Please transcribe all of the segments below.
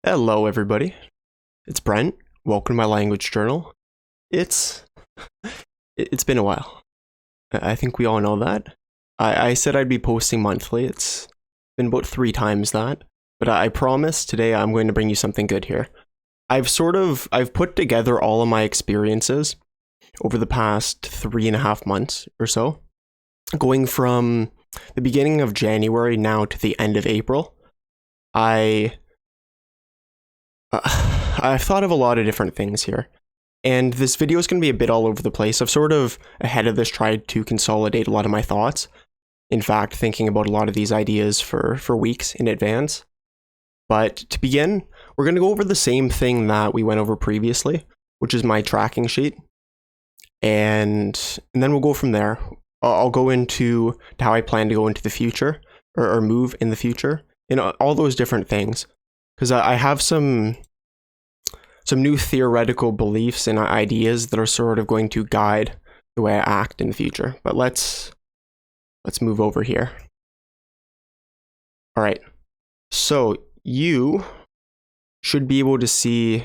Hello, everybody. It's Brent. Welcome to my language journal. It's been a while. I think we all know that. I said I'd be posting monthly. It's been about 3 times that, but I promise today I'm going to bring you something good here. I've put together all of my experiences over the past 3.5 months or so, going from the beginning of January now to the end of April. I've thought of a lot of different things here, and this video is going to be a bit all over the place. I've sort of, ahead of this, tried to consolidate a lot of my thoughts. In fact, thinking about a lot of these ideas for weeks in advance. But to begin, we're going to go over the same thing that we went over previously, which is my tracking sheet. And then we'll go from there. I'll go into how I plan to go into the future, or move in the future, and all those different things. Because I have some new theoretical beliefs and ideas that are sort of going to guide the way I act in the future. But let's move over here. All right. So you should be able to see.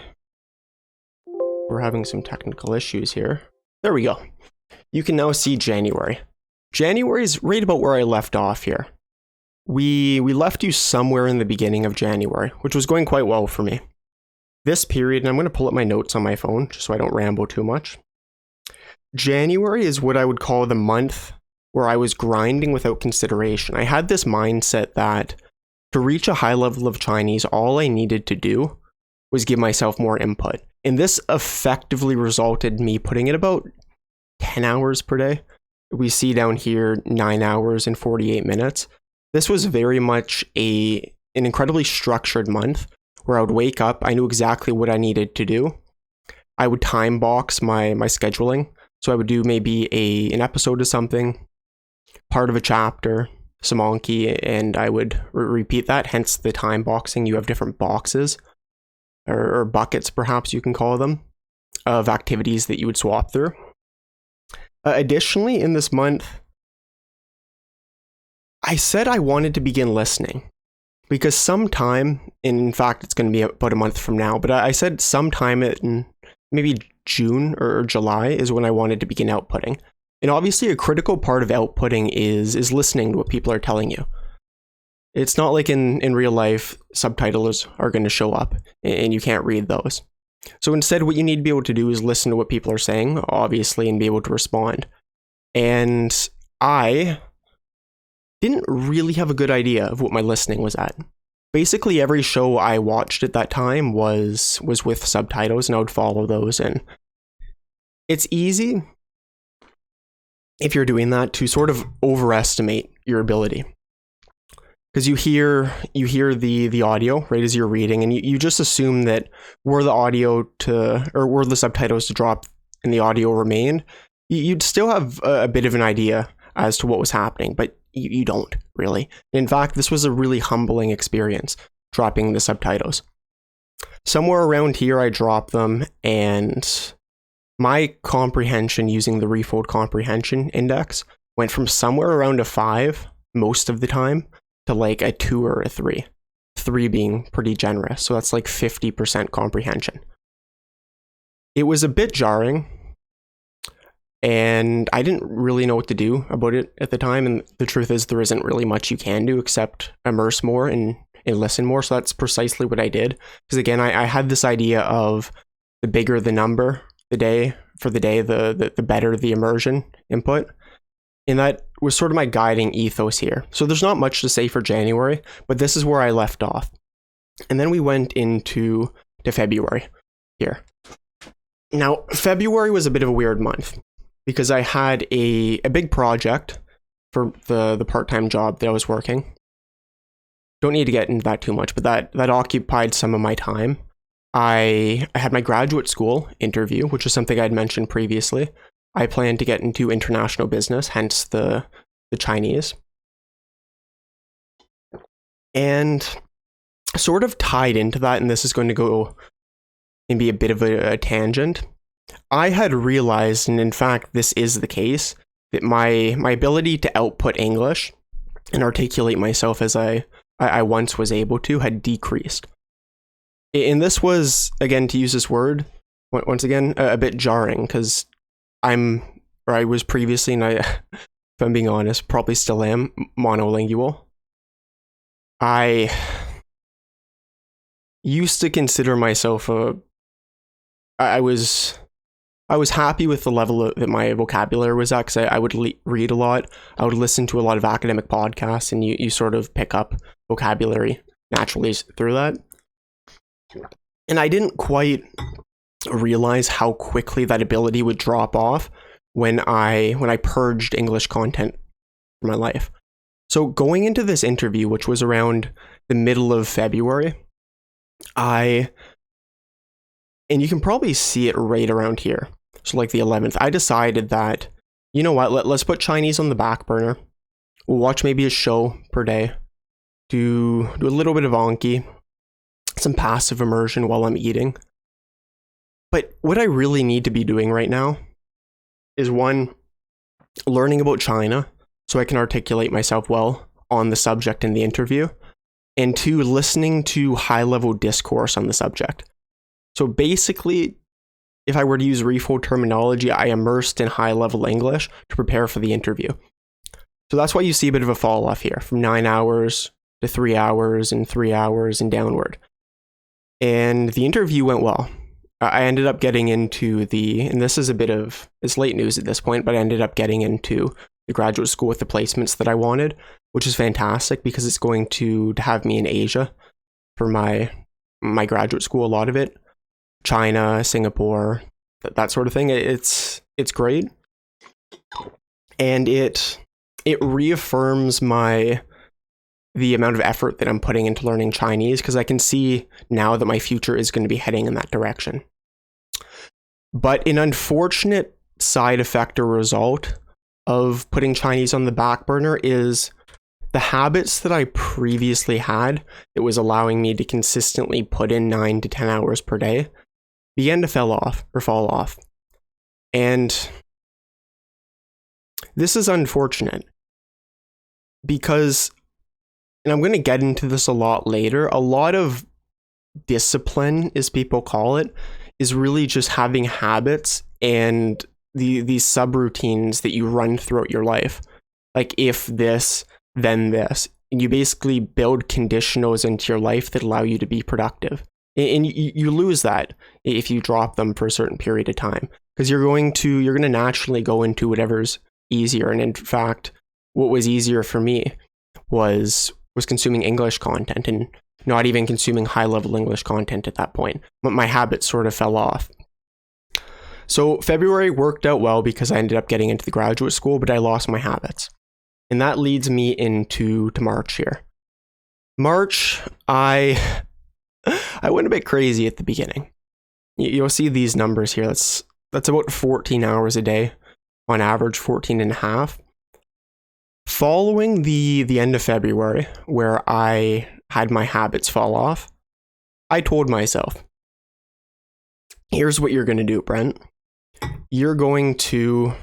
We're having some technical issues here. There we go. You can now see January. January is right about where I left off here. We left you somewhere in the beginning of January, which was going quite well for me. This period, and I'm going to pull up my notes on my phone just so I don't ramble too much. January is what I would call the month where I was grinding without consideration. I had this mindset that to reach a high level of Chinese, all I needed to do was give myself more input. And this effectively resulted in me putting in about 10 hours per day. We see down here 9 hours and 48 minutes. This was very much an incredibly structured month where I would wake up, I knew exactly what I needed to do. I would time box my scheduling. So I would do maybe an episode of something, part of a chapter, some Anki, and I would repeat that, hence the time boxing. You have different boxes, or buckets perhaps you can call them, of activities that you would swap through. Additionally, in this month, I said I wanted to begin listening because sometime, in fact, it's going to be about a month from now, but I said sometime in maybe June or July is when I wanted to begin outputting. And obviously a critical part of outputting is listening to what people are telling you. It's not like in real life, subtitles are going to show up and you can't read those. So instead, what you need to be able to do is listen to what people are saying, obviously, and be able to respond. And I didn't really have a good idea of what my listening was at. Basically, every show I watched at that time was with subtitles, and I would follow those. And it's easy, if you're doing that, to sort of overestimate your ability. Because you hear the audio right as you're reading, and you just assume that were the subtitles to drop and the audio remained, you'd still have a bit of an idea as to what was happening, but you don't really. In fact, this was a really humbling experience, dropping the subtitles. Somewhere around here, I dropped them, and my comprehension using the Refold Comprehension Index went from somewhere around a 5 most of the time to like a 2 or a 3. 3 being pretty generous, so that's like 50% comprehension. It was a bit jarring, and I didn't really know what to do about it at the time, and the truth is there isn't really much you can do except immerse more and listen more, so that's precisely what I did. Because again, I had this idea of the bigger the number, the better the immersion input. And that was sort of my guiding ethos here. So there's not much to say for January, but this is where I left off. And then we went into February here. Now, February was a bit of a weird month because I had a big project for the part-time job that I was working. Don't need to get into that too much, but that occupied some of my time. I had my graduate school interview, which is something I'd mentioned previously. I planned to get into international business, hence the Chinese. And sort of tied into that, and this is going to go and be a bit of a tangent, I had realized, and in fact this is the case, that my ability to output English and articulate myself as I once was able to had decreased. And this was, again, to use this word, once again, a bit jarring, because I was previously, and if I'm being honest, probably still am, monolingual. I used to consider myself I was happy with the level that my vocabulary was at, because I would read a lot. I would listen to a lot of academic podcasts, and you sort of pick up vocabulary naturally through that. And I didn't quite realize how quickly that ability would drop off when I purged English content from my life. So going into this interview, which was around the middle of February, and you can probably see it right around here. So like the 11th, I decided that, you know what, let's put Chinese on the back burner. We'll watch maybe a show per day, do a little bit of Anki, some passive immersion while I'm eating. But what I really need to be doing right now is, one, learning about China so I can articulate myself well on the subject in the interview, and two, listening to high-level discourse on the subject. So basically, if I were to use REFO terminology, I immersed in high-level English to prepare for the interview. So that's why you see a bit of a fall off here, from 9 hours to 3 hours and 3 hours and downward. And the interview went well. I ended up getting into and this is it's late news at this point, but I ended up getting into the graduate school with the placements that I wanted, which is fantastic because it's going to have me in Asia for my graduate school, a lot of it. China, Singapore, that sort of thing. It's great. And it reaffirms the amount of effort that I'm putting into learning Chinese, because I can see now that my future is going to be heading in that direction. But an unfortunate side effect or result of putting Chinese on the back burner is the habits that I previously had that was allowing me to consistently put in 9 to 10 hours per day began to fall off. And this is unfortunate because, and I'm going to get into this a lot later, a lot of discipline, as people call it, is really just having habits and these subroutines that you run throughout your life. Like, if this, then this. And you basically build conditionals into your life that allow you to be productive. And you lose that if you drop them for a certain period of time, because you're going to naturally go into whatever's easier. And in fact, what was easier for me was consuming English content, and not even consuming high-level English content at that point. But my habits sort of fell off. So February worked out well because I ended up getting into the graduate school, but I lost my habits. And that leads me into March here. March, I went a bit crazy at the beginning. You'll see these numbers here. That's about 14 hours a day, on average 14 and a half. Following the end of February, where I had my habits fall off, I told myself, here's what you're going to do, Brent. You're going to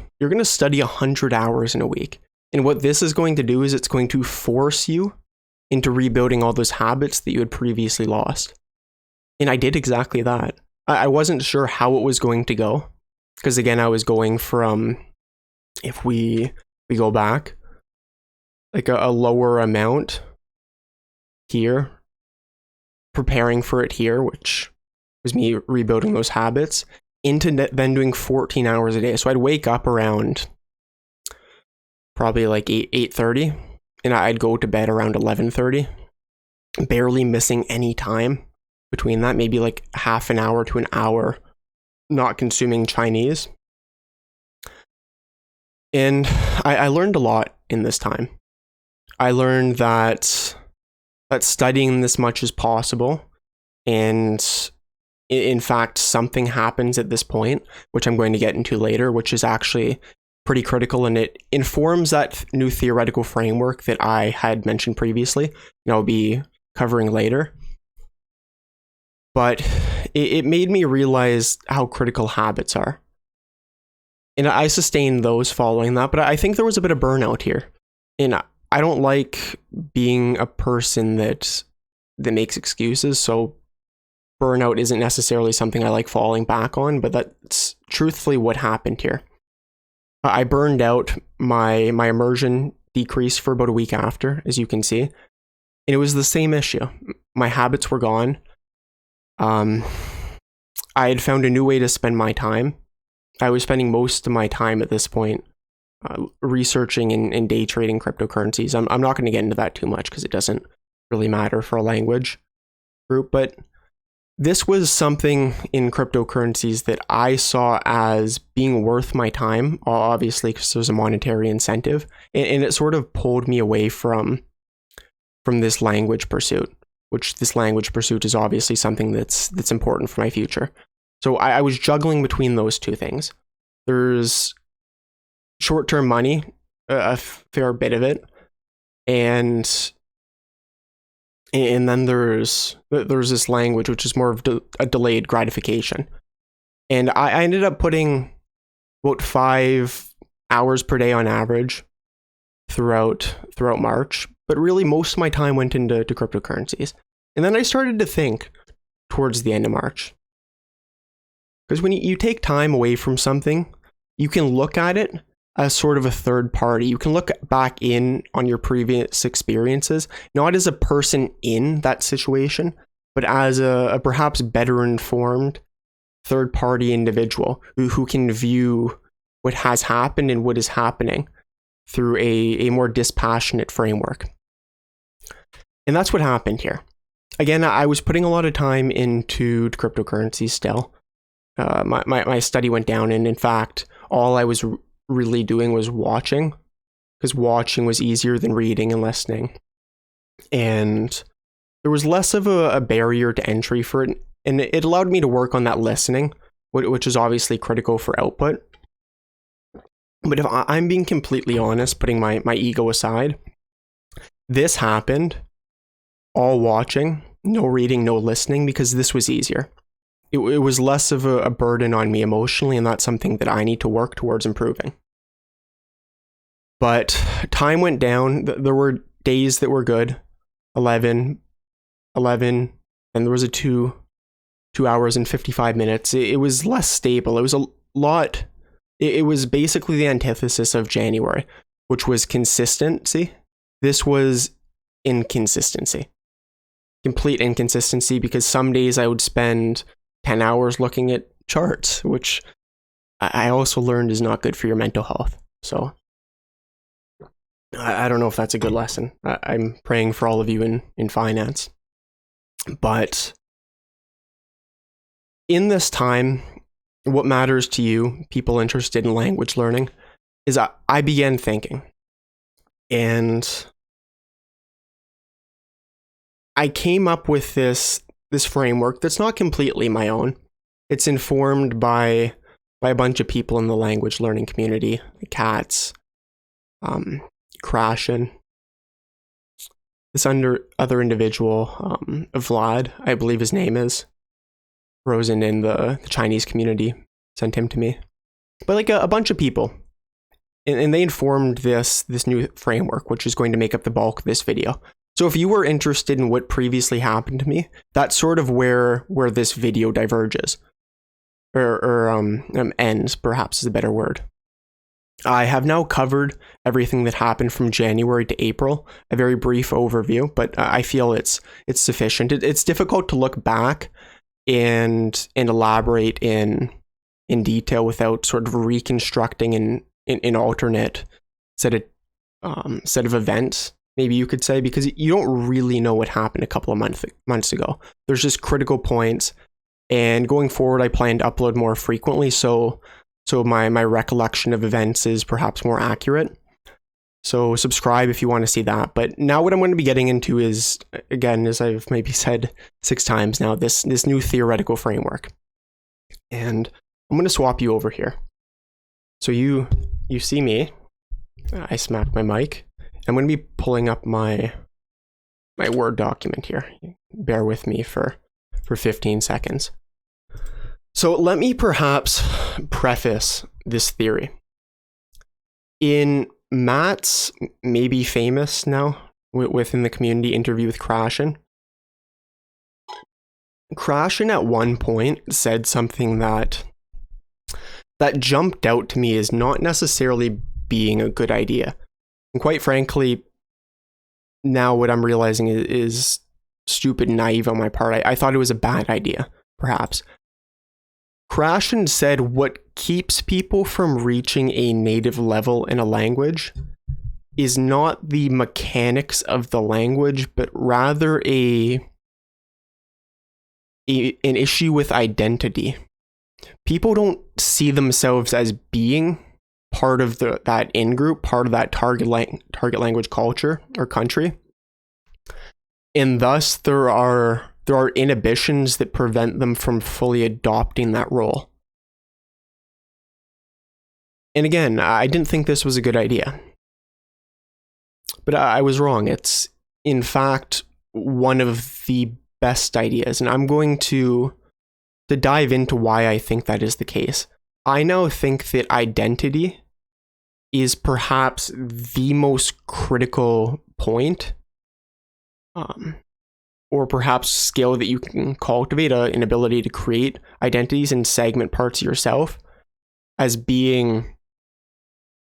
study 100 hours in a week. And what this is going to do is it's going to force you into rebuilding all those habits that you had previously lost. And I did exactly that. I wasn't sure how it was going to go, because again, I was going from, if we go back, like a lower amount here, preparing for it here, which was me rebuilding those habits, into then doing 14 hours a day. So I'd wake up around probably like 8:30, and I'd go to bed around 11:30, barely missing any time between that, maybe like half an hour to an hour not consuming Chinese. And I learned a lot in this time. I learned that studying this much is possible, and in fact, something happens at this point, which I'm going to get into later, which is actually pretty critical, and it informs that new theoretical framework that I had mentioned previously, and I'll be covering later. But it made me realize how critical habits are. And I sustained those following that, but I think there was a bit of burnout here. And I don't like being a person that makes excuses, so burnout isn't necessarily something I like falling back on, but that's truthfully what happened here. I burned out. My immersion decreased for about a week after, as you can see. And it was the same issue. My habits were gone. I had found a new way to spend my time. I was spending most of my time at this point researching and day trading cryptocurrencies. I'm not going to get into that too much because it doesn't really matter for a language group, but this was something in cryptocurrencies that I saw as being worth my time, obviously because there's a monetary incentive, and it sort of pulled me away from this language pursuit, which this language pursuit is obviously something that's important for my future. So I was juggling between those two things. There's short-term money, a fair bit of it, and then there's this language which is more of a delayed gratification. And I ended up putting about 5 hours per day on average throughout March, but really most of my time went into cryptocurrencies. And then I started to think towards the end of March, because when you take time away from something, you can look at it as sort of a third party. You can look back in on your previous experiences, not as a person in that situation, but as a perhaps better informed third party individual who can view what has happened and what is happening through a more dispassionate framework. And that's what happened here. Again, I was putting a lot of time into cryptocurrencies still. My study went down, and in fact, all I was really doing was watching, because watching was easier than reading and listening. And there was less of a barrier to entry for it, and it allowed me to work on that listening, which is obviously critical for output. But if I'm being completely honest, putting my ego aside, this happened all watching, no reading, no listening, because this was easier. It was less of a burden on me emotionally, and that's something that I need to work towards improving. But time went down. There were days that were good, 11, and there was a 2 hours and 55 minutes. It was less stable. It was a lot. It was basically the antithesis of January, which was consistency. This was inconsistency. Complete inconsistency, because some days I would spend 10 hours looking at charts, which I also learned is not good for your mental health. So I don't know if that's a good lesson. I'm praying for all of you in finance. But in this time, what matters to you, people interested in language learning, is I began thinking. And I came up with this framework that's not completely my own. It's informed by a bunch of people in the language learning community, like Katz, Crashin, this other individual, Vlad, I believe his name is, Rosen in the Chinese community, sent him to me. But like a bunch of people. And they informed this new framework, which is going to make up the bulk of this video. So if you were interested in what previously happened to me, that's sort of where this video diverges. Or ends, perhaps is a better word. I have now covered everything that happened from January to April, a very brief overview, but I feel it's sufficient. It's difficult to look back and elaborate in detail without sort of reconstructing an alternate set of events, maybe you could say, because you don't really know what happened a couple of months ago. There's just critical points, and going forward, I plan to upload more frequently, so my recollection of events is perhaps more accurate. So subscribe if you want to see that. But now what I'm going to be getting into is, again, as I've maybe said 6 times now, this new theoretical framework. And I'm going to swap you over here. So you see me. I smacked my mic. I'm going to be pulling up my Word document here. Bear with me for 15 seconds. So let me perhaps preface this theory. In Matt's maybe famous now within the community interview with Crashin Krashen at one point said something that jumped out to me as not necessarily being a good idea. And quite frankly, now what I'm realizing is stupid and naive on my part. I thought it was a bad idea, perhaps. Krashen said what keeps people from reaching a native level in a language is not the mechanics of the language, but rather an issue with identity. People don't see themselves as being part of that in-group, part of that target language culture or country. And thus there are inhibitions that prevent them from fully adopting that role. And again, I didn't think this was a good idea. But I was wrong. It's, in fact, one of the best ideas. And I'm going to dive into why I think that is the case. I now think that identity is perhaps the most critical point, or perhaps skill that you can cultivate, an ability to create identities and segment parts of yourself as being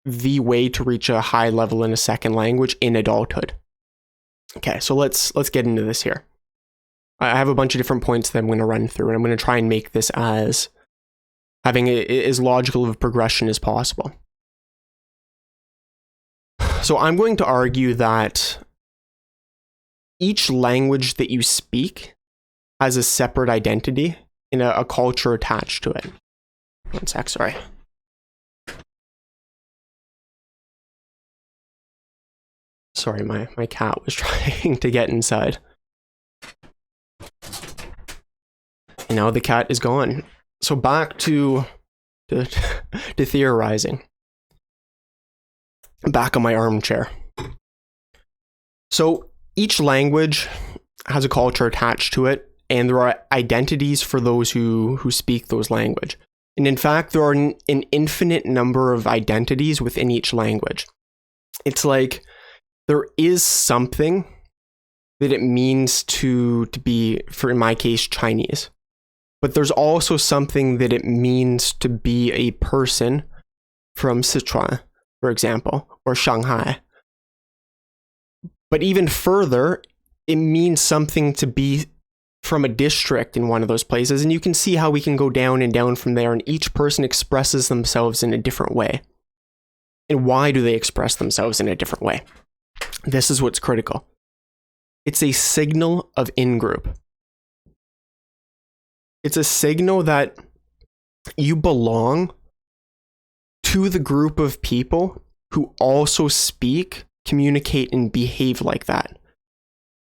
the way to reach a high level in a second language in adulthood. Okay, so let's get into this here. I have a bunch of different points that I'm going to run through, and I'm going to try and make this as having as logical of a progression as possible. So I'm going to argue that each language that you speak has a separate identity and a culture attached to it. One sec, sorry. Sorry, my cat was trying to get inside. And now the cat is gone. So back to theorizing. Back on my armchair. So each language has a culture attached to it, and there are identities for those who speak those language. And in fact, there are an infinite number of identities within each language. It's like there is something that it means to be, for in my case, Chinese. But there's also something that it means to be a person from Sichuan, for example, or Shanghai. But even further, it means something to be from a district in one of those places. And you can see how we can go down and down from there, and each person expresses themselves in a different way. And why do they express themselves in a different way? This is what's critical. It's a signal of in-group. It's a signal that you belong to the group of people who also speak, communicate, and behave like that.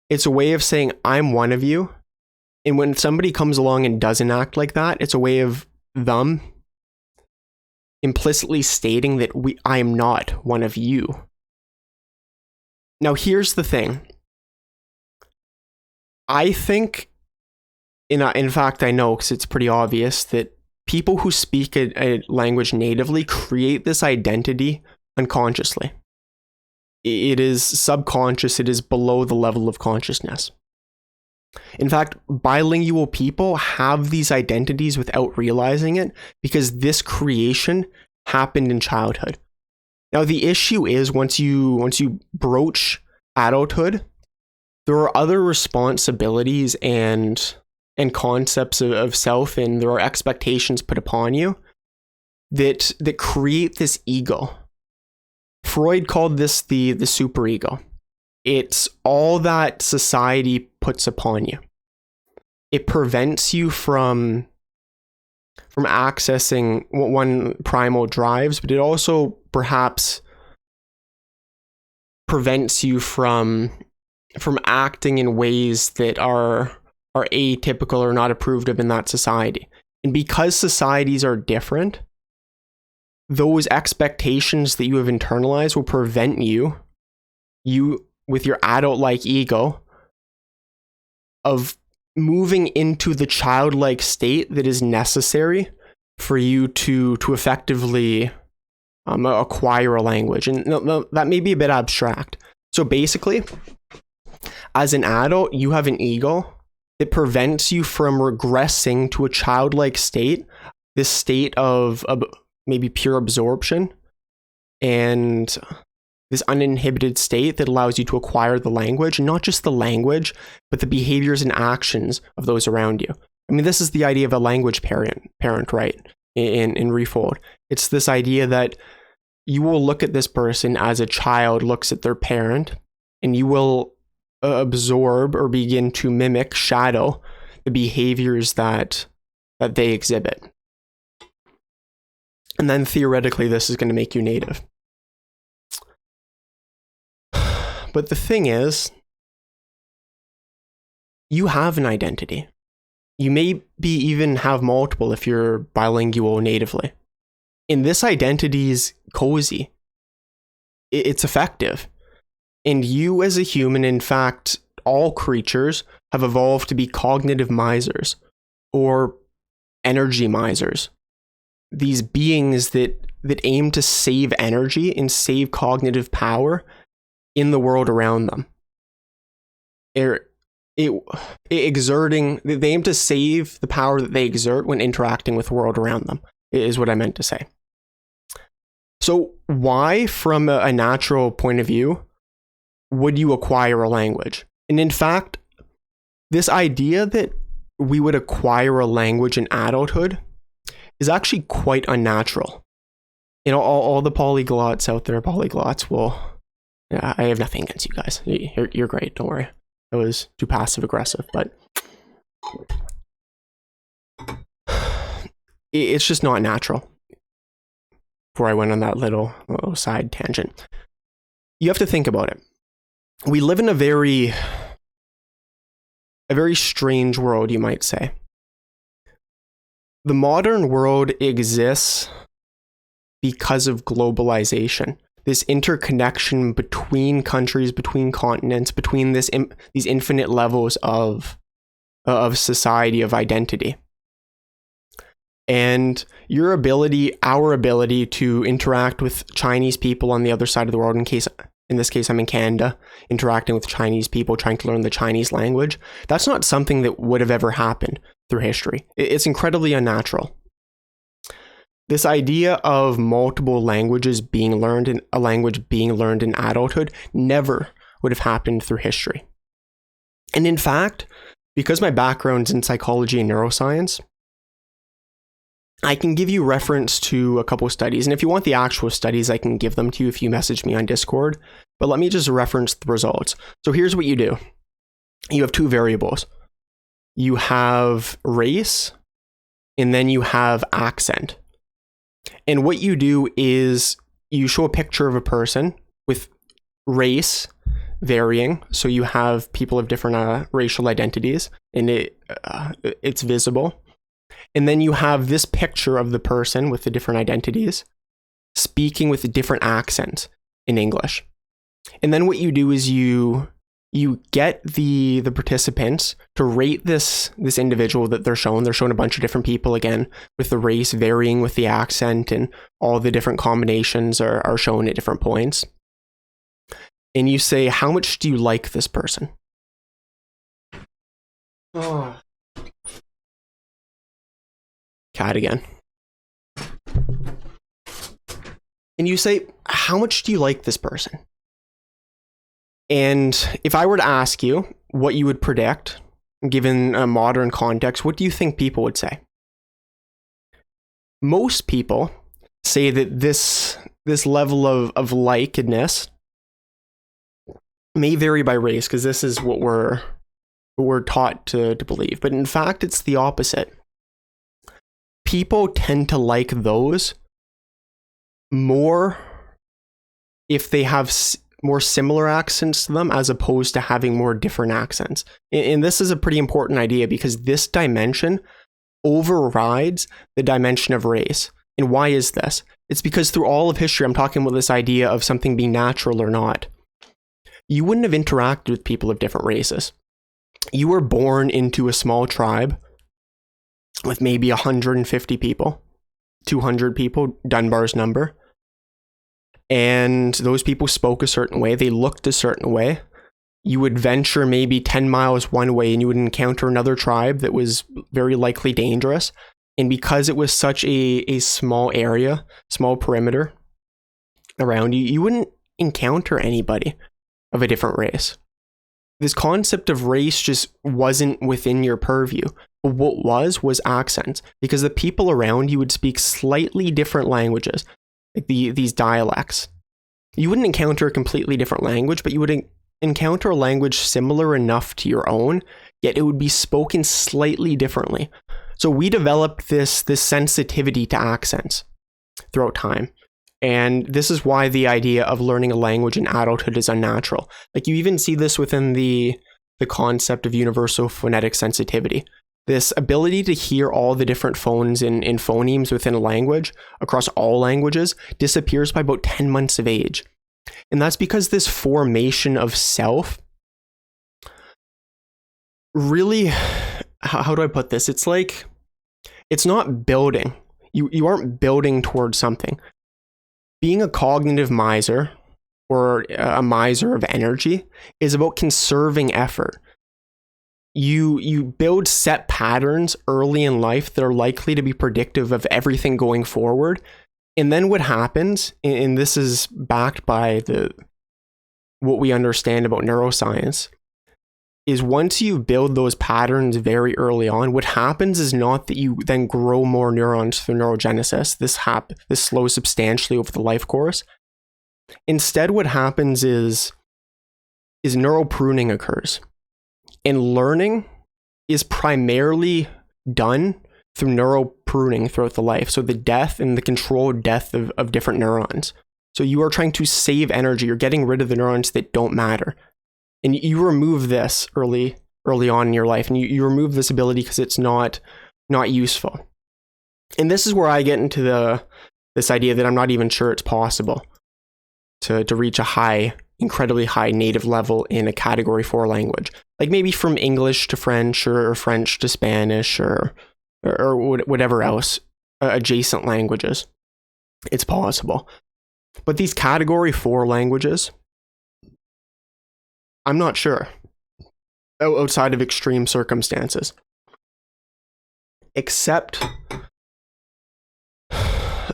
It's a way of saying, I'm one of you. And when somebody comes along and doesn't act like that, it's a way of them implicitly stating that I am not one of you. Now, here's the thing. I think, in fact, I know because it's pretty obvious that people who speak a language natively create this identity unconsciously. It is subconscious. It is below the level of consciousness. In fact, bilingual people have these identities without realizing it because this creation happened in childhood. Now, the issue is once you broach adulthood, there are other responsibilities and concepts of self, and there are expectations put upon you that create this ego. Freud called this the superego. It's all that society puts upon you. It prevents you from accessing one primal drives, but it also perhaps prevents you from acting in ways that are atypical or not approved of in that society. And because societies are different, those expectations that you have internalized will prevent you with your adult-like ego of moving into the childlike state that is necessary for you to effectively acquire a language. And that may be a bit abstract. So basically, as an adult, you have an ego that prevents you from regressing to a childlike state, this state of maybe pure absorption and this uninhibited state that allows you to acquire the language, and not just the language, but the behaviors and actions of those around you. I mean, this is the idea of a language parent, right? In Refold. It's this idea that you will look at this person as a child looks at their parent, and you will absorb or begin to mimic, shadow the behaviors that they exhibit. And then theoretically, this is going to make you native. But the thing is, you have an identity. You maybe even have multiple if you're bilingual natively. And this identity is cozy. It's effective. And you as a human, in fact, all creatures have evolved to be cognitive misers or energy misers. These beings that aim to save energy and save cognitive power in the world around them. They aim to save the power that they exert when interacting with the world around them, is what I meant to say. So why, from a natural point of view, would you acquire a language? And in fact, this idea that we would acquire a language in adulthood is actually quite unnatural. You know, all the polyglots out there, yeah, I have nothing against you guys. You're great, don't worry. It was too passive aggressive, but it's just not natural. Before I went on that little side tangent, you have to think about it. We live in a very strange world, you might say. The modern world exists because of globalization. This interconnection between countries, between continents, between these infinite levels of society, of identity. And our ability to interact with Chinese people on the other side of the world, in this case I'm in Canada, interacting with Chinese people, trying to learn the Chinese language, that's not something that would have ever happened through history. It's incredibly unnatural. This idea of multiple languages being learned and a language being learned in adulthood never would have happened through history. And in fact, because my background's in psychology and neuroscience, I can give you reference to a couple of studies. And if you want the actual studies, I can give them to you if you message me on Discord. But let me just reference the results. So here's what you do. You have two variables. You have race, and then you have accent. And what you do is you show a picture of a person with race varying. So you have people of different racial identities, and it's visible. And then you have this picture of the person with the different identities speaking with a different accent in English. And then what you do is you get the participants to rate this individual that they're shown. They're shown a bunch of different people, again, with the race varying with the accent, and all the different combinations are shown at different points. And you say, how much do you like this person? Oh. Cat again. And you say, how much do you like this person? And if I were to ask you what you would predict, given a modern context, what do you think people would say? Most people say that this level of likedness may vary by race, because this is what we're taught to believe. But in fact, it's the opposite. People tend to like those more if they have more similar accents to them, as opposed to having more different accents. And this is a pretty important idea, because this dimension overrides the dimension of race. And why is this? It's because through all of history, I'm talking about this idea of something being natural or not. You wouldn't have interacted with people of different races. You were born into a small tribe with maybe 150 people, 200 people, Dunbar's number. And those people spoke a certain way. They looked a certain way. You would venture maybe 10 miles one way and you would encounter another tribe that was very likely dangerous. And because it was such a small area, small perimeter around you, you wouldn't encounter anybody of a different race. This concept of race just wasn't within your purview. But what was accents, because the people around you would speak slightly different languages, like these dialects. You wouldn't encounter a completely different language, but you would encounter a language similar enough to your own, yet it would be spoken slightly differently. So we developed this sensitivity to accents throughout time. And this is why the idea of learning a language in adulthood is unnatural. Like you even see this within the concept of universal phonetic sensitivity. This ability to hear all the different phones in phonemes within a language across all languages disappears by about 10 months of age. And that's because this formation of self really, how do I put this? It's like, it's not building. You aren't building towards something. Being a cognitive miser or a miser of energy is about conserving effort. You build set patterns early in life that are likely to be predictive of everything going forward. And then what happens, and this is backed by what we understand about neuroscience, is once you build those patterns very early on, what happens is not that you then grow more neurons through neurogenesis. This slows substantially over the life course. Instead, what happens is neural pruning occurs. And learning is primarily done through neural pruning throughout the life. So the death and the controlled death of different neurons. So you are trying to save energy. You're getting rid of the neurons that don't matter. And you remove this early on in your life. And you remove this ability because it's not useful. And this is where I get into this idea that I'm not even sure it's possible to reach a incredibly high native level in a category 4 language. Like maybe from English to French or French to Spanish or whatever else, adjacent languages. It's possible. But these category 4 languages, I'm not sure. Outside of extreme circumstances. Except,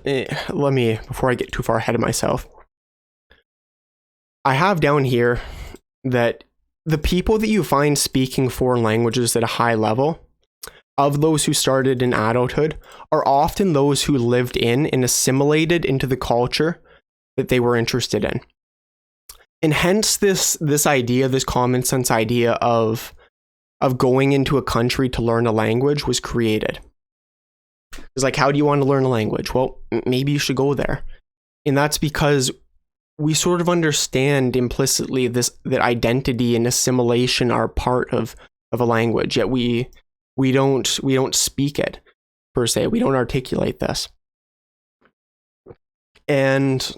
before I get too far ahead of myself, I have down here that the people that you find speaking foreign languages at a high level, of those who started in adulthood, are often those who lived in and assimilated into the culture that they were interested in. And hence this idea, this common sense idea of going into a country to learn a language was created. It's like, how do you want to learn a language? Well, maybe you should go there. And that's because we sort of understand implicitly that identity and assimilation are part of a language, yet we don't speak it per se. We don't articulate this. And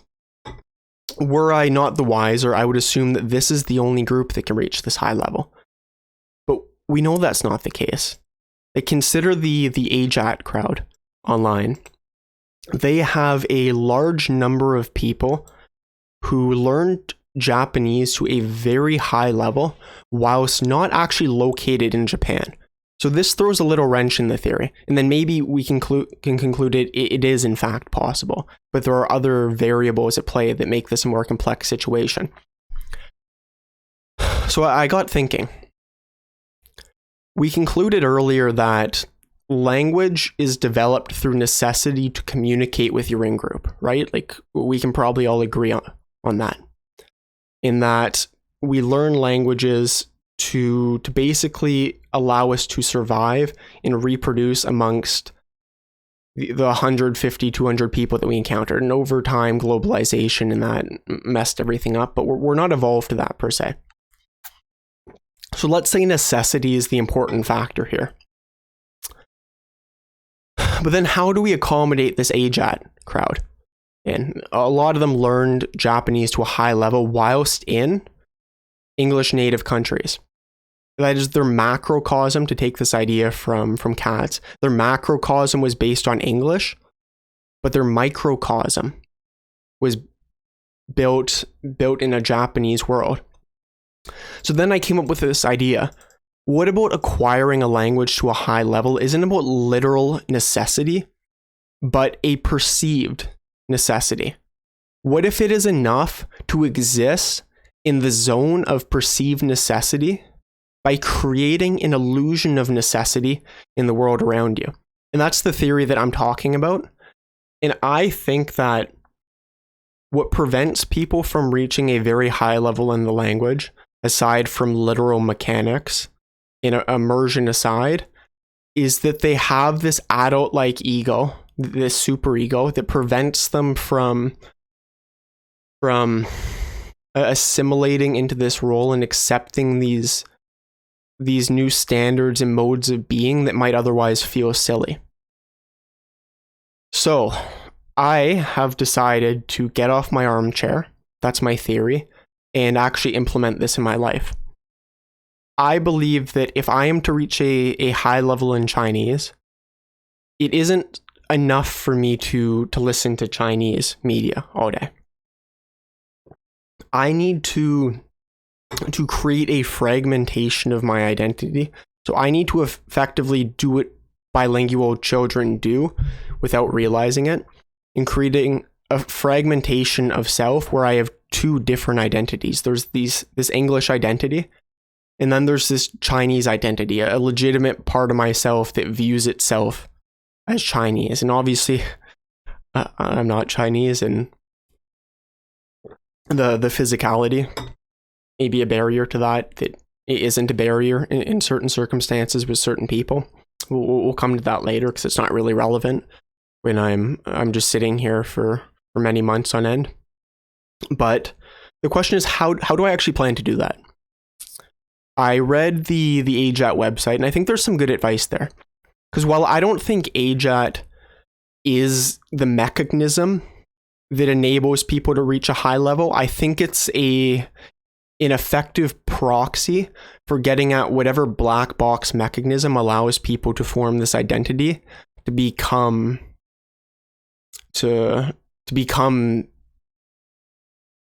were I not the wiser, I would assume that this is the only group that can reach this high level. But we know that's not the case. Like, consider the AJAT crowd online. They have a large number of people who learned Japanese to a very high level whilst not actually located in Japan. So this throws a little wrench in the theory. And then maybe we can conclude it is in fact possible. But there are other variables at play that make this a more complex situation. So I got thinking. We concluded earlier that language is developed through necessity to communicate with your in-group, right? Like, we can probably all agree on that. In that we learn languages to basically allow us to survive and reproduce amongst the 150, 200 people that we encountered. And over time, globalization and that messed everything up, but we're not evolved to that per se. So let's say necessity is the important factor here. But then how do we accommodate this AJAT crowd? And a lot of them learned Japanese to a high level whilst in English native countries. That is their macrocosm, to take this idea from Katz. Their macrocosm was based on English, but their microcosm was built in a Japanese world. So then I came up with this idea. What about acquiring a language to a high level isn't about literal necessity, but a perceived necessity? What if it is enough to exist in the zone of perceived necessity by creating an illusion of necessity in the world around you? And that's the theory that I'm talking about. And I think that what prevents people from reaching a very high level in the language, aside from literal mechanics, in immersion aside, is that they have this adult-like ego, this super ego, that prevents them from assimilating into this role and accepting these new standards and modes of being that might otherwise feel silly. So I have decided to get off my armchair, that's my theory, and actually implement this in my life. I believe that if I am to reach a high level in Chinese, it isn't enough for me to listen to Chinese media all day. I need to create a fragmentation of my identity. So I need to effectively do what bilingual children do without realizing it, and creating a fragmentation of self where I have two different identities. There's this English identity, and then there's this Chinese identity, a legitimate part of myself that views itself as Chinese. And obviously, I'm not Chinese, and the physicality may be a barrier to that it isn't a barrier in certain circumstances with certain people. We'll come to that later because it's not really relevant when I'm just sitting here for many months on end. But the question is, how do I actually plan to do that? I read the AJAT website, and I think there's some good advice there. Because while I don't think AJAT is the mechanism that enables people to reach a high level, I think it's an effective proxy for getting at whatever black box mechanism allows people to form this identity to become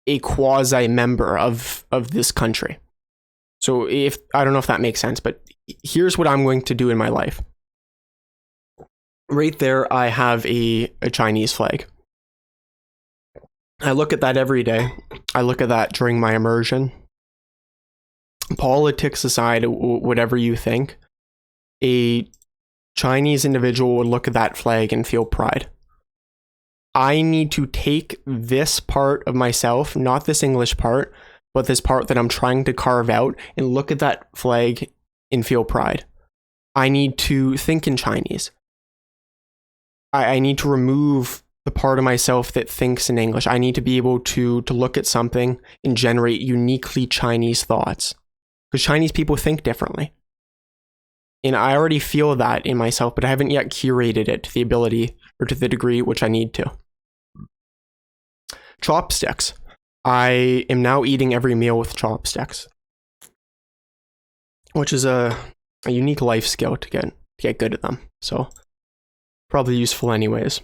a quasi member of this country. So I don't know if that makes sense, but here's what I'm going to do in my life. Right there, I have a Chinese flag. I look at that every day. I look at that during my immersion. Politics aside, whatever you think, a Chinese individual would look at that flag and feel pride. I need to take this part of myself, not this English part, but this part that I'm trying to carve out, and look at that flag and feel pride. I need to think in Chinese. I need to remove the part of myself that thinks in English. I need to be able to look at something and generate uniquely Chinese thoughts. Because Chinese people think differently. And I already feel that in myself, but I haven't yet curated it to the ability or to the degree which I need to. Chopsticks. I am now eating every meal with chopsticks, which is a unique life skill to get good at them. So probably useful anyways.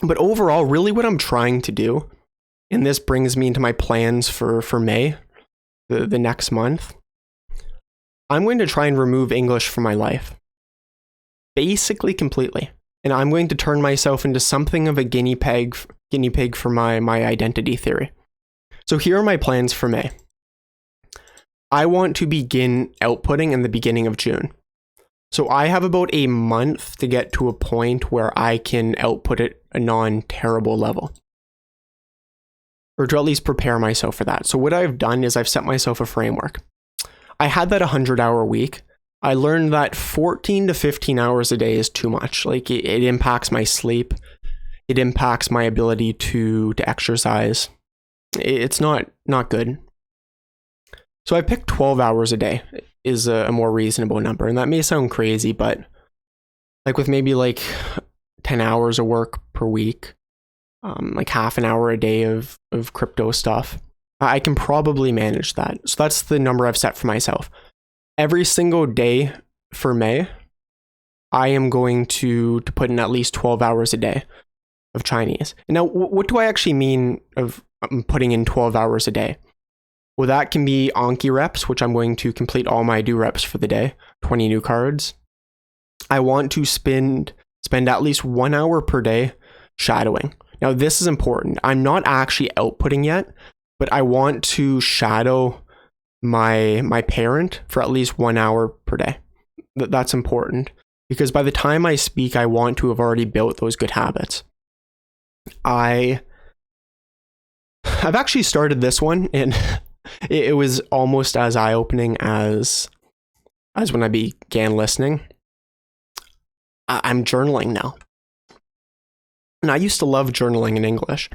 But overall, really what I'm trying to do, and this brings me into my plans for May, the next month, I'm going to try and remove English from my life. Basically completely. And I'm going to turn myself into something of a guinea pig for my identity theory. So here are my plans for May. I want to begin outputting in the beginning of June. So I have about a month to get to a point where I can output at a non-terrible level. Or to at least prepare myself for that. So what I've done is I've set myself a framework. I had that 100-hour week. I learned that 14 to 15 hours a day is too much. Like it impacts my sleep. It impacts my ability to exercise. It's not good. So I picked 12 hours a day is a more reasonable number. And that may sound crazy, but like with maybe like 10 hours of work per week, like half an hour a day of crypto stuff, I can probably manage that. So that's the number I've set for myself. Every single day for May, I am going to put in at least 12 hours a day of Chinese. And now, what do I actually mean of putting in 12 hours a day? Well, that can be Anki reps, which I'm going to complete all my do reps for the day, 20 new cards. I want to spend at least 1 hour per day shadowing. Now, this is important. I'm not actually outputting yet, but I want to shadow my parent for at least 1 hour per day. That's important because by the time I speak, I want to have already built those good habits. I've actually started this one, and it was almost as eye-opening as when I began listening. I'm journaling now. And I used to love journaling in English.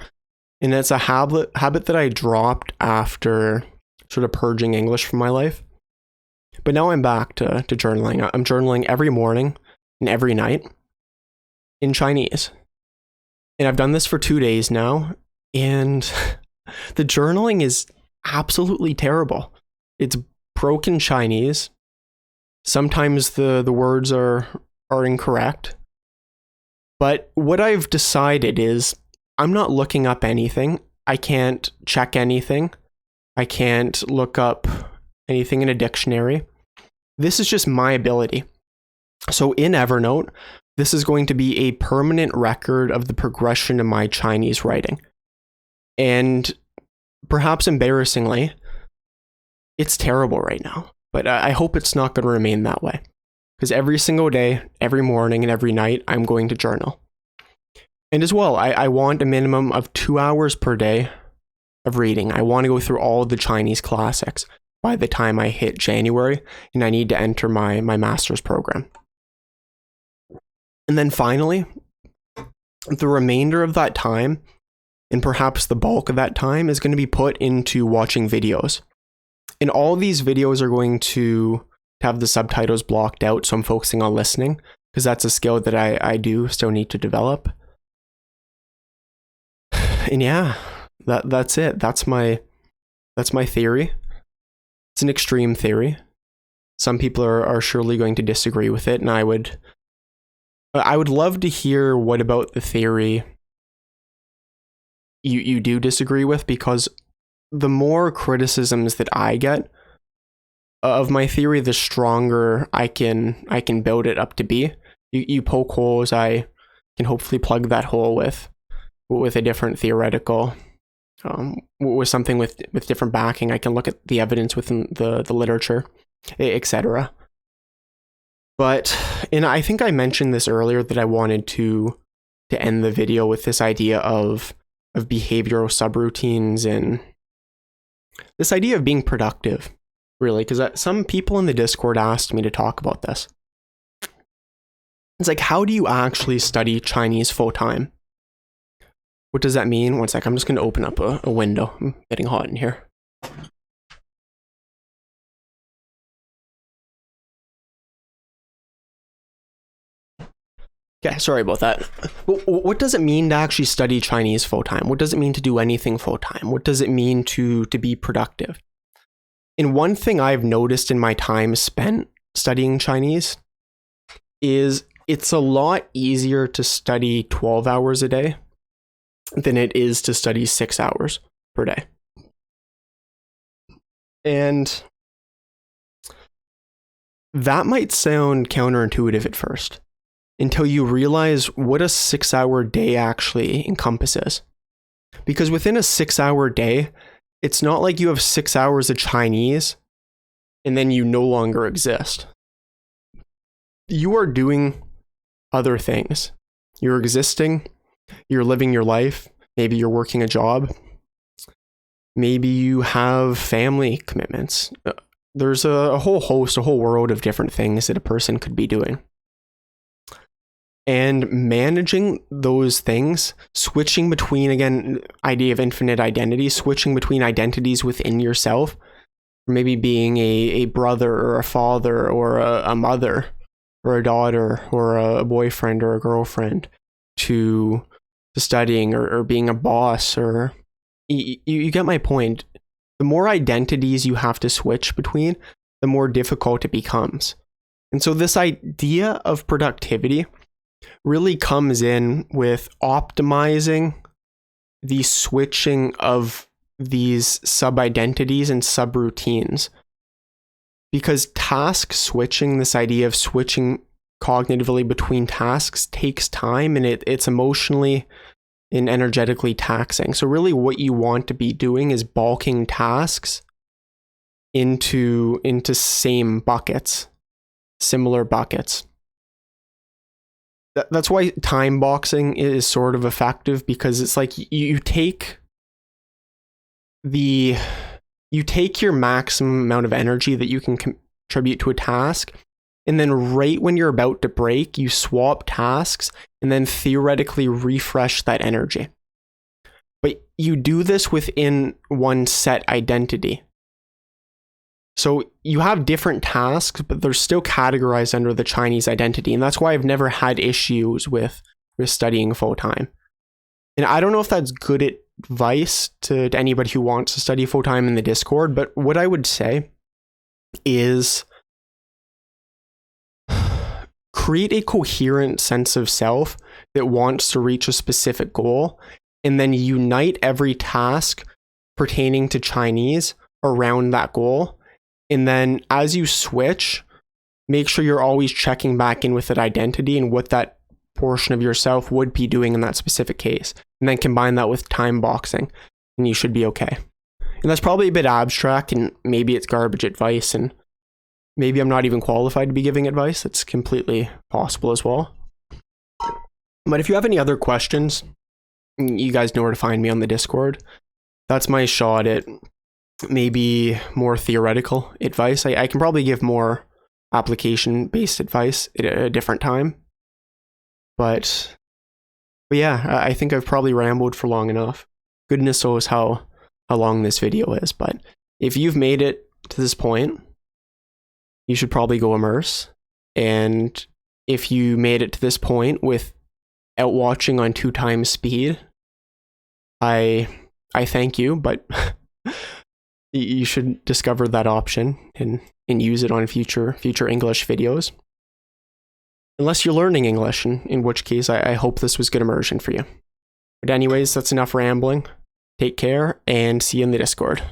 And it's a habit that I dropped after sort of purging English from my life. But now I'm back to journaling. I'm journaling every morning and every night in Chinese. And I've done this for 2 days now. And the journaling is absolutely terrible. It's broken Chinese. Sometimes the words are incorrect. But what I've decided is I'm not looking up anything. I can't check anything. I can't look up anything in a dictionary. This is just my ability. So in Evernote, this is going to be a permanent record of the progression of my Chinese writing. And perhaps embarrassingly, it's terrible right now. But I hope it's not going to remain that way. Because every single day, every morning, and every night, I'm going to journal. And as well, I want a minimum of 2 hours per day of reading. I want to go through all of the Chinese classics by the time I hit January, and I need to enter my master's program. And then finally, the remainder of that time, and perhaps the bulk of that time, is going to be put into watching videos. And all these videos are going to have the subtitles blocked out, so I'm focusing on listening, because that's a skill that I do still need to develop. And yeah, that's it. That's my theory. It's an extreme theory. Some people are surely going to disagree with it, and I would love to hear what about the theory you do disagree with, because the more criticisms that I get of my theory, the stronger I can build it up to be. You poke holes, I can hopefully plug that hole with a different theoretical, with something with different backing. I can look at the evidence within the literature, etc. But, and I think I mentioned this earlier, that I wanted to end the video with this idea of behavioral subroutines and this idea of being productive. Really, because some people in the Discord asked me to talk about this. It's like, how do you actually study Chinese full time? What does that mean? One sec, I'm just going to open up a window. I'm getting hot in here. Okay, sorry about that. What does it mean to actually study Chinese full time? What does it mean to do anything full time? What does it mean to be productive? And one thing I've noticed in my time spent studying Chinese is it's a lot easier to study 12 hours a day than it is to study 6 hours per day. And that might sound counterintuitive at first, until you realize what a 6-hour day actually encompasses. Because within a 6-hour day, it's not like you have 6 hours of Chinese and then you no longer exist. You are doing other things. You're existing, you're living your life, maybe you're working a job, maybe you have family commitments. There's a whole world of different things that a person could be doing. And managing those things, switching between, again, idea of infinite identity, switching between identities within yourself, maybe being a brother or a father or a mother or a daughter or a boyfriend or a girlfriend, to studying or being a boss, or you get my point. The more identities you have to switch between, the more difficult it becomes. And so this idea of productivity really comes in with optimizing the switching of these sub-identities and sub-routines. Because task switching, this idea of switching cognitively between tasks, takes time, and it's emotionally and energetically taxing. So really what you want to be doing is bulking tasks into same buckets, similar buckets. That's why time boxing is sort of effective, because it's like you take your maximum amount of energy that you can contribute to a task, and then right when you're about to break, you swap tasks and then theoretically refresh that energy. But you do this within one set identity. So you have different tasks, but they're still categorized under the Chinese identity. And that's why I've never had issues with studying full time. And I don't know if that's good advice to anybody who wants to study full time in the Discord, but what I would say is create a coherent sense of self that wants to reach a specific goal, and then unite every task pertaining to Chinese around that goal. And then as you switch, make sure you're always checking back in with that identity and what that portion of yourself would be doing in that specific case. And then combine that with time boxing, and you should be okay. And that's probably a bit abstract, and maybe it's garbage advice, and maybe I'm not even qualified to be giving advice. It's completely possible as well. But if you have any other questions, you guys know where to find me on the Discord. That's my shot at maybe more theoretical advice. I can probably give more application-based advice at a different time. But yeah, I think I've probably rambled for long enough. Goodness knows how long this video is. But if you've made it to this point, you should probably go immerse. And if you made it to this point without watching on 2x speed, I thank you, but you should discover that option and use it on future English videos. Unless you're learning English, in which case I hope this was good immersion for you. But anyways, that's enough rambling. Take care, and see you in the Discord.